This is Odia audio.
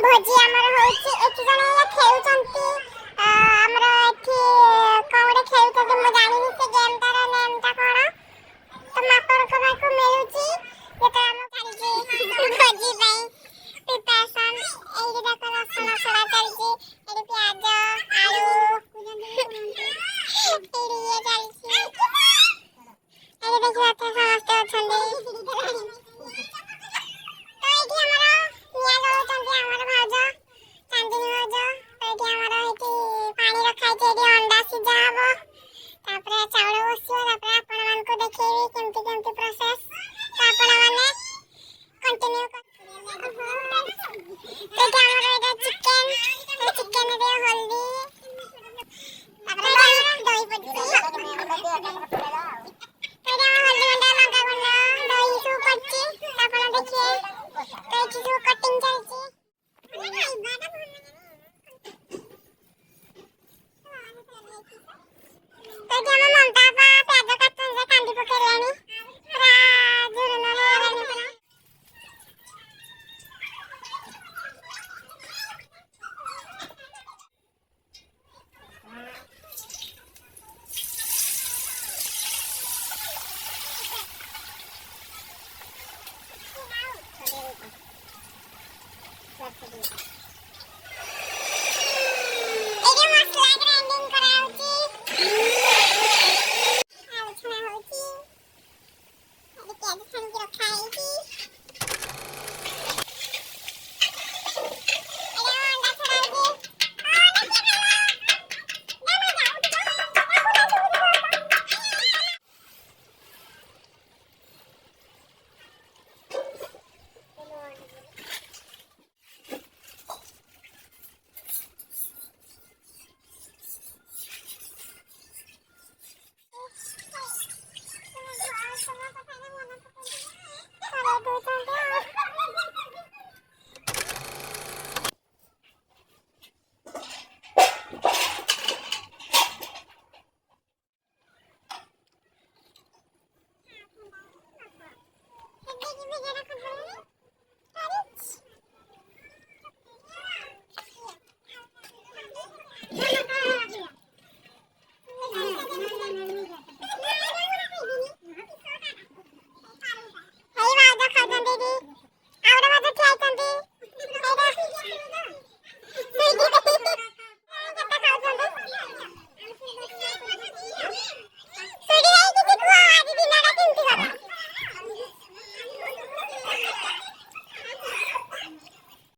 ଭୋଜି ଆମର ହଉଛି ଏଠି ଜଣେ ଖେଳୁଛନ୍ତି ଆମର ଏଠି କଣ ଗୋଟେ ଖେଳୁଛନ୍ତି ମୁଁ ଜାଣିନି ସେ ଗେମ୍ ତାର ନେମ୍ ଟା କଣ ତ ଆପଣଙ୍କ ପାଖକୁ ମିଳୁଛି ଯେତେ ଆମ ଚାଲିଛି ଭୋଜି ପାଇଁ ପ୍ରିପାରେସନ୍ ଏଇଠି ଦେଖ ରସୁଣ ଛଡ଼ା ଚାଲିଛି ଏଠି ପିଆଜ ଆଳୁ ଏଇଠି ଇଏ ଚାଲିଛି ଏଇଠି ଦେଖିବା ସମସ୍ତେ ଅଛନ୍ତି That's